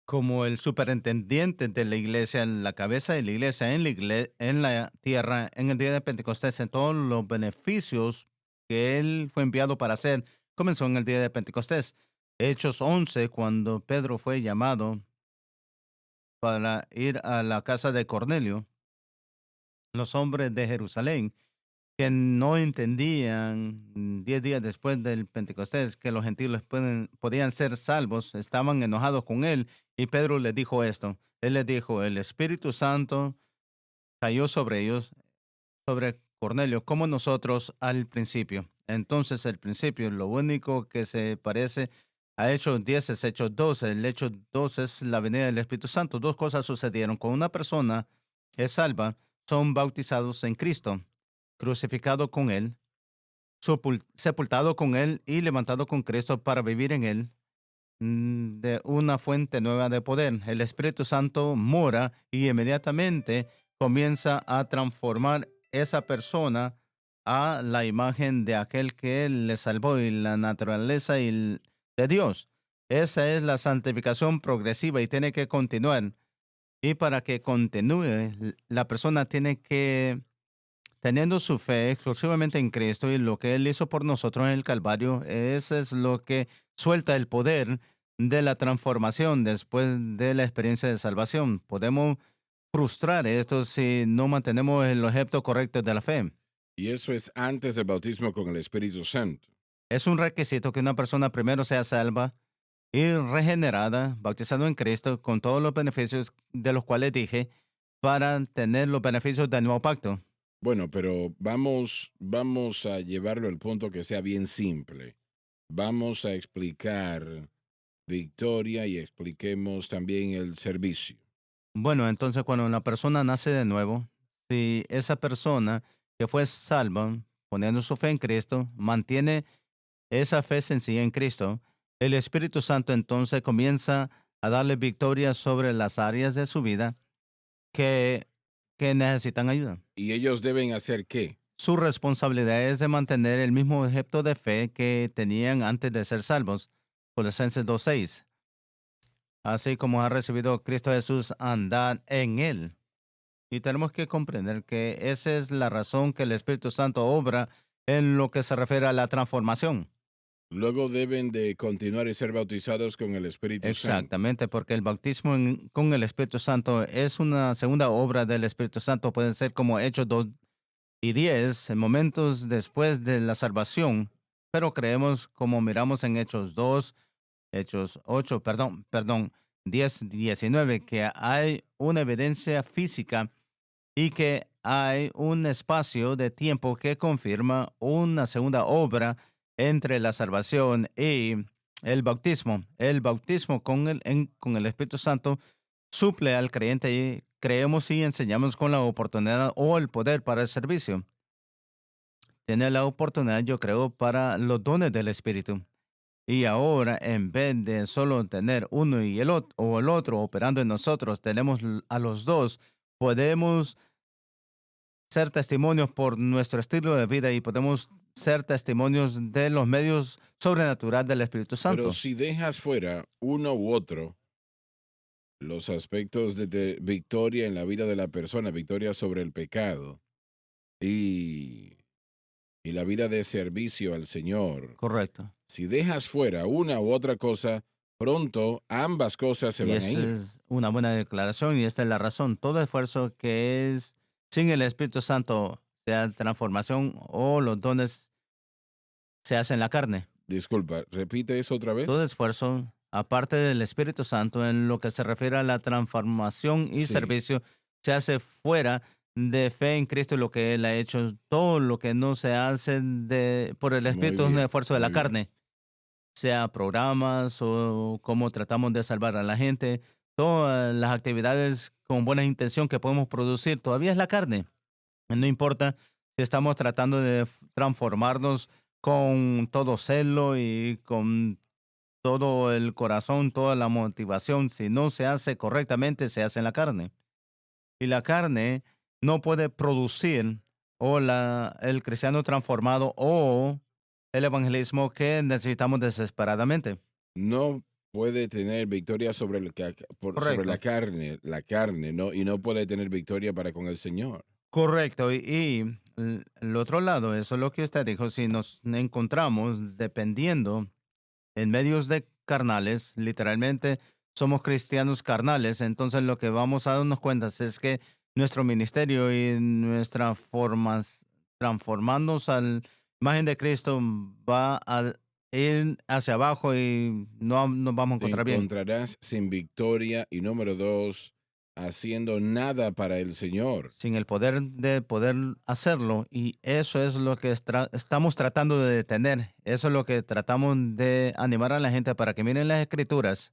como el superintendiente de la iglesia, la cabeza de la iglesia en la tierra, en el día de Pentecostés, en todos los beneficios que él fue enviado para hacer, comenzó en el día de Pentecostés. Hechos 11, cuando Pedro fue llamado para ir a la casa de Cornelio, los hombres de Jerusalén, que no entendían 10 días después del Pentecostés que los gentiles podían ser salvos, estaban enojados con él. Y Pedro le dijo esto. Él les dijo, el Espíritu Santo cayó sobre ellos, sobre Cornelio, como nosotros al principio. Entonces, el principio, lo único que se parece a Hechos 10 es Hechos 12. El Hecho 12 es la venida del Espíritu Santo. Dos cosas sucedieron. Cuando una persona es salva, son bautizados en Cristo, crucificado con Él, sepultado con Él y levantado con Cristo para vivir en Él, de una fuente nueva de poder. El Espíritu Santo mora y inmediatamente comienza a transformar esa persona a la imagen de aquel que le salvó y la naturaleza de Dios. Esa es la santificación progresiva y tiene que continuar. Y para que continúe, la persona tiene que, teniendo su fe exclusivamente en Cristo y lo que Él hizo por nosotros en el Calvario, eso es lo que suelta el poder de la transformación después de la experiencia de salvación. Podemos frustrar esto si no mantenemos el objeto correcto de la fe. Y eso es antes del bautismo con el Espíritu Santo. Es un requisito que una persona primero sea salva y regenerada, bautizado en Cristo, con todos los beneficios de los cuales dije, para tener los beneficios del nuevo pacto. Bueno, pero vamos a llevarlo al punto que sea bien simple. Vamos a explicar victoria y expliquemos también el servicio. Bueno, entonces cuando una persona nace de nuevo, si esa persona que fue salva, poniendo su fe en Cristo, mantiene esa fe sencilla en Cristo, el Espíritu Santo entonces comienza a darle victoria sobre las áreas de su vida que, que necesitan ayuda. ¿Y ellos deben hacer qué? Su responsabilidad es de mantener el mismo objeto de fe que tenían antes de ser salvos. Colosenses 2:6. Así como ha recibido Cristo Jesús, andad en él. Y tenemos que comprender que esa es la razón que el Espíritu Santo obra en lo que se refiere a la transformación. Luego deben de continuar y ser bautizados con el Espíritu Santo. Exactamente, porque el bautismo con el Espíritu Santo es una segunda obra del Espíritu Santo. Pueden ser como Hechos 2 y 10, en momentos después de la salvación. Pero creemos, como miramos en Hechos 2, Hechos 8, perdón, 10, 19, que hay una evidencia física y que hay un espacio de tiempo que confirma una segunda obra entre la salvación y el bautismo. El bautismo con el Espíritu Santo suple al creyente y creemos y enseñamos con la oportunidad o el poder para el servicio. Tiene la oportunidad, yo creo, para los dones del Espíritu. Y ahora, en vez de solo tener uno y el otro operando en nosotros, tenemos a los dos. Podemos ser testimonios por nuestro estilo de vida y podemos ser testimonios de los medios sobrenaturales del Espíritu Pero Santo. si dejas fuera uno u otro, los aspectos de victoria en la vida de la persona, victoria sobre el pecado y, y la vida de servicio al Señor, Correcto. si dejas fuera una u otra cosa, pronto ambas cosas se Y van a esa ir. es una buena declaración y esta es la razón. Todo esfuerzo que es sin el Espíritu Santo, sea transformación o los dones, se hace en la carne. Disculpa, repite eso otra Todo vez. esfuerzo, aparte del Espíritu Santo, en lo que se refiere a la transformación y Sí, servicio, se hace fuera de fe en Cristo y lo que Él ha hecho. Todo lo que no se hace por el muy Espíritu es un bien, esfuerzo de la muy bien. carne, sea programas o cómo tratamos de salvar a la gente. Todas las actividades con buena intención que podemos producir todavía es la carne. No importa si estamos tratando de transformarnos con todo celo y con todo el corazón, toda la motivación, si no se hace correctamente, se hace en la carne. Y la carne no puede producir el cristiano transformado o el evangelismo que necesitamos desesperadamente. No puede tener victoria sobre, sobre Correcto. la carne, ¿no? Y no puede tener victoria para con el Señor. Correcto. Y el otro lado, eso es lo que usted dijo, si nos encontramos dependiendo en medios de carnales, literalmente somos cristianos carnales, entonces lo que vamos a darnos cuenta es que nuestro ministerio y nuestra formas, transformarnos a la imagen de Cristo va a ir hacia abajo y no nos vamos a Te encontrar bien. encontrarás sin victoria y número dos, haciendo nada para el Señor. Sin el poder de poder hacerlo. Y eso es lo que estamos tratando de detener. Eso es lo que tratamos de animar a la gente para que miren las escrituras.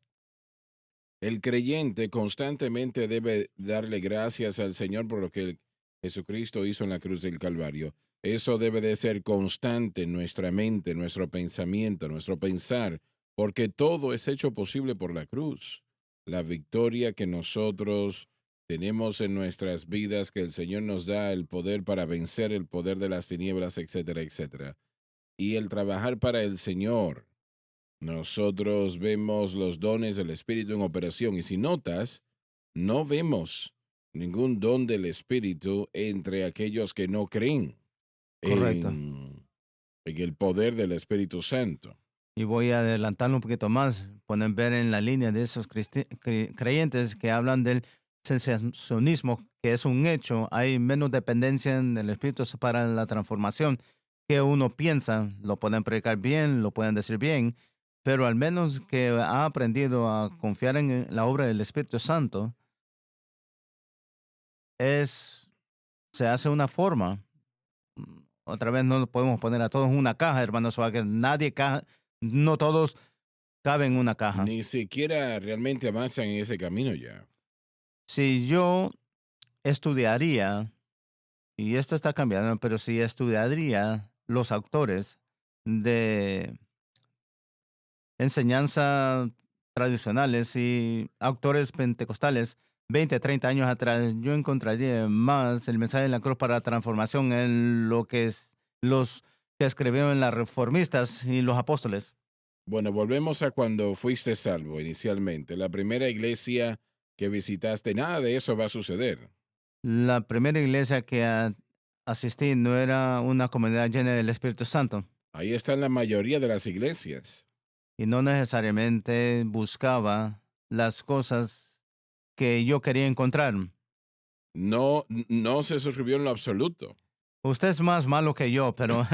El creyente constantemente debe darle gracias al Señor por lo que Jesucristo hizo en la cruz del Calvario. Eso debe de ser constante en nuestra mente, nuestro pensamiento, nuestro pensar, porque todo es hecho posible por la cruz. La victoria que nosotros tenemos en nuestras vidas, que el Señor nos da el poder para vencer el poder de las tinieblas, etcétera, etcétera. Y el trabajar para el Señor. Nosotros vemos los dones del Espíritu en operación y si notas, no vemos ningún don del Espíritu entre aquellos que no creen Correcto. en el poder del Espíritu Santo. Y voy a adelantarlo un poquito más. Pueden ver en la línea de esos creyentes que hablan del sensacionismo, que es un hecho. Hay menos dependencia en el Espíritu para la transformación que uno piensa. Lo pueden predicar bien, lo pueden decir bien, pero al menos que ha aprendido a confiar en la obra del Espíritu Santo, es, se hace una forma. Otra vez no lo podemos poner a todos en una caja, hermano Swagger. No todos caben en una caja. Ni siquiera realmente avanzan en ese camino ya. Si yo estudiaría, y esto está cambiando, pero si estudiaría los autores de enseñanza tradicionales y autores pentecostales 20, 30 años atrás, yo encontraría más el mensaje de la cruz para la transformación en lo que es los que escribieron en las reformistas y los apóstoles. Bueno, volvemos a cuando fuiste salvo inicialmente. La primera iglesia que visitaste, nada de eso va a suceder. La primera iglesia que asistí no era una comunidad llena del Espíritu Santo Ahí están la mayoría de las iglesias. y no necesariamente buscaba las cosas que yo quería encontrar. No, no se suscribió en lo absoluto. Usted es más malo que yo, pero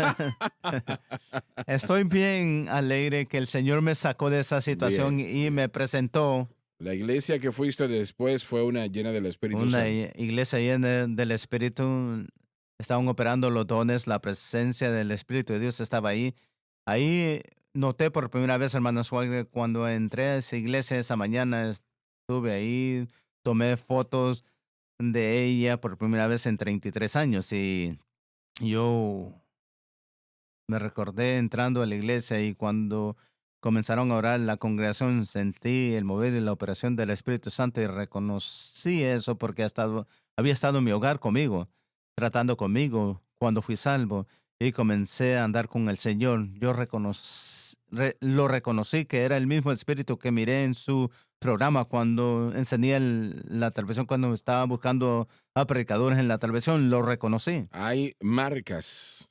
estoy bien alegre que el Señor me sacó de esa situación Bien, y bien. me presentó La iglesia que fuiste después fue una llena del Espíritu una Santo. iglesia llena del Espíritu. Estaban operando los dones, la presencia del Espíritu de Dios estaba ahí. Ahí noté por primera vez, hermano Swagger, cuando entré a esa iglesia esa mañana, estuve ahí, tomé fotos de ella por primera vez en 33 años y yo me recordé entrando a la iglesia y cuando comenzaron a orar la congregación sentí el mover y la operación del Espíritu Santo y reconocí eso porque había estado en mi hogar conmigo. tratando conmigo cuando fui salvo y comencé a andar con el Señor. Yo lo reconocí que era el mismo espíritu que miré en su programa cuando encendía la televisión, cuando estaba buscando a predicadores en la televisión. Lo reconocí. Hay marcas.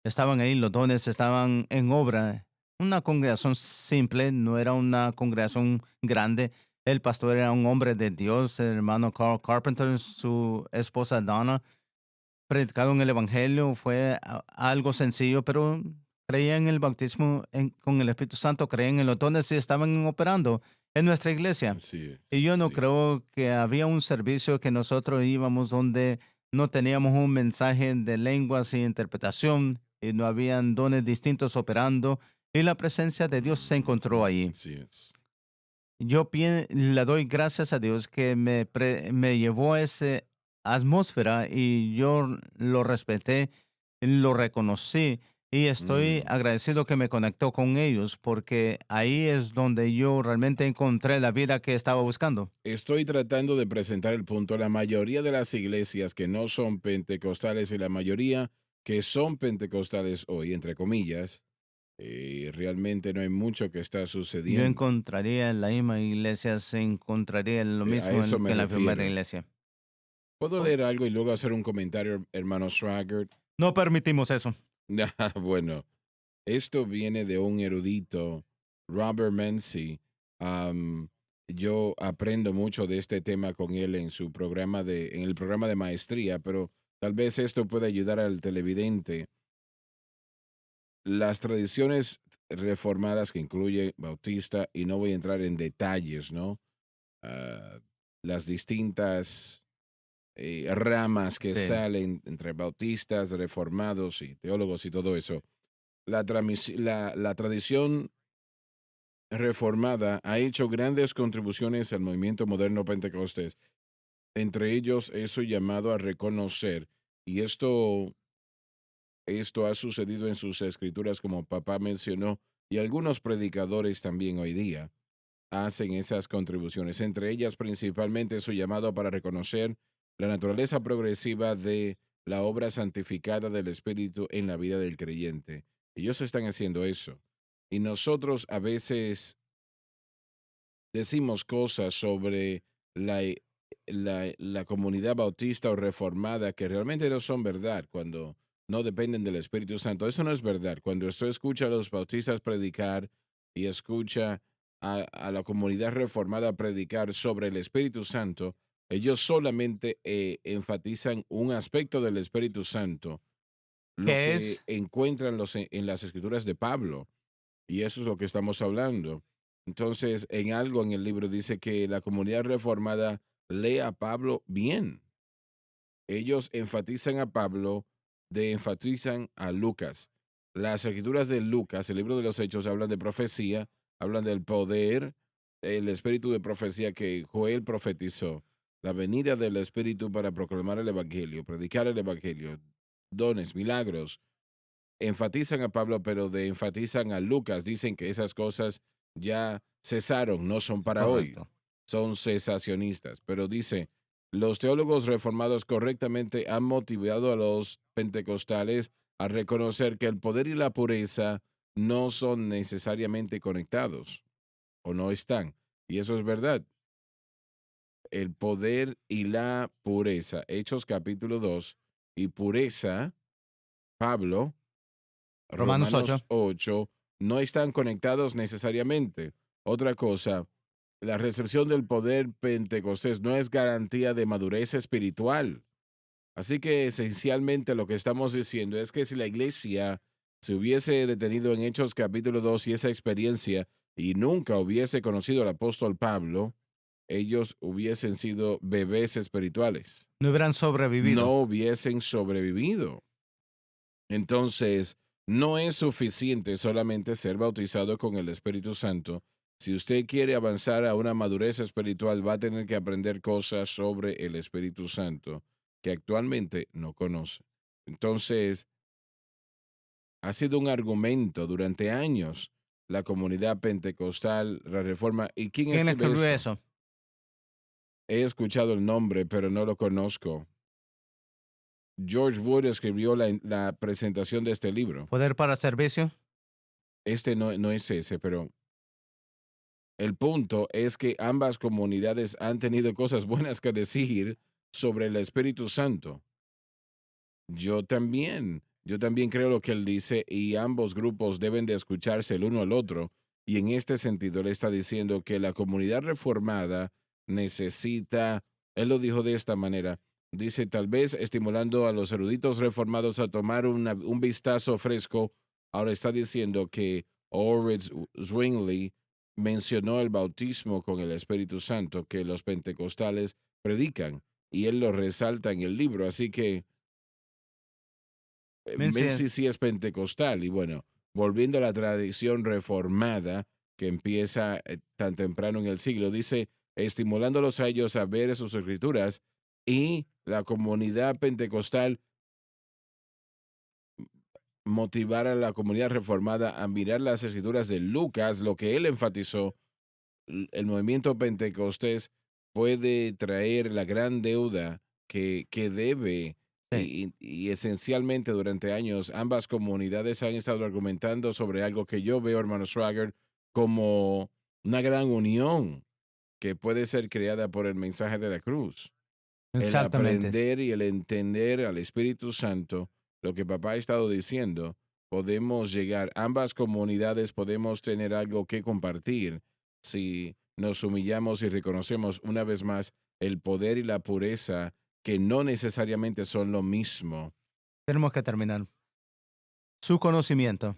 Estaban ahí, los dones estaban en obra. Una congregación simple, no era una congregación grande. El pastor era un hombre de Dios, el hermano Carl Carpenter, su esposa Donna. Predicaron el Evangelio, fue algo sencillo, pero creían en el bautismo con el Espíritu Santo, creían en los dones y estaban operando en nuestra iglesia. Así Y es, yo no así es. creo que había un servicio que nosotros íbamos donde no teníamos un mensaje de lenguas y interpretación y no habían dones distintos operando y la presencia de Dios se encontró allí. Así es. Yo le doy gracias a Dios que me llevó a esa atmósfera y yo lo respeté, lo reconocí y estoy Mm. agradecido que me conectó con ellos porque ahí es donde yo realmente encontré la vida que estaba buscando. Estoy tratando de presentar el punto. La mayoría de las iglesias que no son pentecostales y la mayoría que son pentecostales hoy, entre comillas, realmente no hay mucho que está Yo sucediendo. encontraría en la misma iglesia, se encontraría lo A mismo eso que me en la primera refiero. iglesia. ¿Puedo leer algo y luego hacer un comentario, hermano Swagger? No permitimos eso. Bueno, esto viene de un erudito, Robert Menzies. Am, yo aprendo mucho de este tema con él en su programa en el programa de maestría, pero tal vez esto pueda ayudar al televidente. Las tradiciones reformadas que incluye Bautista, y no voy a entrar en detalles, ¿no? Ah, las distintas ramas que Sí. salen entre bautistas, reformados y teólogos y todo eso. La tradición reformada ha hecho grandes contribuciones al movimiento moderno pentecostés. Entre ellos, eso llamado a reconocer, y esto ha sucedido en sus escrituras, como papá mencionó, y algunos predicadores también hoy día hacen esas contribuciones. Entre ellas, principalmente, su llamado para reconocer la naturaleza progresiva de la obra santificada del Espíritu en la vida del creyente. Ellos están haciendo eso. Y nosotros a veces decimos cosas sobre la, la comunidad bautista o reformada que realmente no son verdad cuando no dependen del Espíritu Santo. Eso no es verdad. Cuando usted escucha a los bautistas predicar y escucha a la comunidad reformada predicar sobre el Espíritu Santo, ellos solamente enfatizan un aspecto del Espíritu Santo, lo ¿Qué que es? encuentran en las escrituras de Pablo. Y eso es lo que estamos hablando. Entonces, en algo en el libro dice que la comunidad reformada lee a Pablo bien. Ellos enfatizan a Pablo, enfatizan a Lucas. Las escrituras de Lucas, el libro de los Hechos, hablan de profecía, hablan del poder, el espíritu de profecía que Joel profetizó, la venida del espíritu para proclamar el evangelio, predicar el evangelio, dones, milagros, enfatizan a Pablo, pero enfatizan a Lucas. Dicen que esas cosas ya cesaron, no son para hoy, Correcto. son cesacionistas. Pero dice, los teólogos reformados correctamente han motivado a los pentecostales a reconocer que el poder y la pureza no son necesariamente conectados o no están. Y eso es verdad. El poder y la pureza, Hechos capítulo 2, y pureza, Pablo, Romanos 8. Romanos 8, no están conectados necesariamente. Otra cosa, la recepción del poder pentecostés no es garantía de madurez espiritual. Así que esencialmente lo que estamos diciendo es que si la iglesia se hubiese detenido en Hechos capítulo 2 y esa experiencia y nunca hubiese conocido al apóstol Pablo, ellos hubiesen sido bebés espirituales, No hubieran sobrevivido. no hubiesen sobrevivido. Entonces, no es suficiente solamente ser bautizado con el Espíritu Santo. Si usted quiere avanzar a una madurez espiritual, va a tener que aprender cosas sobre el Espíritu Santo que actualmente no conoce. Entonces, ha sido un argumento durante años la comunidad pentecostal, la reforma. ¿Y quién ¿Quién escribe escribió esto? eso? He escuchado el nombre, pero no lo conozco. George Wood escribió la presentación de este libro. Poder para servicio. Este no es ese, pero el punto es que ambas comunidades han tenido cosas buenas que decir sobre el Espíritu Santo. Yo también creo lo que él dice y ambos grupos deben de escucharse el uno al otro. Y en este sentido, él está diciendo que la comunidad reformada necesita, él lo dijo de esta manera, dice, tal vez estimulando a los eruditos reformados a tomar un vistazo fresco. Ahora está diciendo que Ulrich Zwingli mencionó el bautismo con el Espíritu Santo que los pentecostales predican y él lo resalta en el libro. Así que Menzi sí es pentecostal y bueno, volviendo a la tradición reformada que empieza tan temprano en el siglo, dice, estimulándolos a ellos a ver sus escrituras y la comunidad pentecostal motivar a la comunidad reformada a mirar las escrituras de Lucas, lo que él enfatizó, el movimiento pentecostés puede traer la gran deuda que debe. Sí. Y esencialmente durante años ambas comunidades han estado argumentando sobre algo que yo veo, hermano Swagger, como una gran unión que puede ser creada por el mensaje de la cruz. El Exactamente. aprender y el entender al Espíritu Santo, lo que papá ha estado diciendo, podemos llegar, ambas comunidades podemos tener algo que compartir si nos humillamos y reconocemos una vez más el poder y la pureza que no necesariamente son lo mismo. Tenemos que terminar. Su conocimiento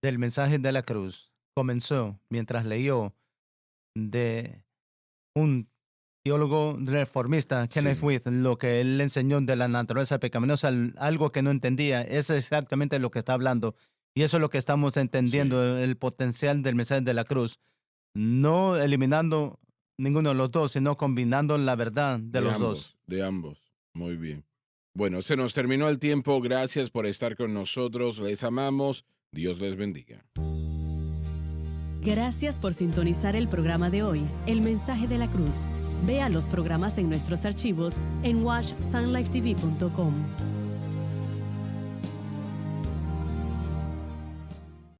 del mensaje de la cruz comenzó mientras leyó de un teólogo reformista, Kenneth Sí. Smith, lo que él le enseñó de la naturaleza pecaminosa, algo que no entendía. Eso es exactamente lo que está hablando. Y eso es lo que estamos entendiendo, el potencial del mensaje de la cruz. No eliminando ninguno de los dos, sino combinando la verdad de los dos. De ambos. Muy bien. Bueno, se nos terminó el tiempo. Gracias por estar con nosotros. Les amamos. Dios les bendiga. Gracias por sintonizar el programa de hoy, El Mensaje de la Cruz. Vea los programas en nuestros archivos en watchsunlifetv.com.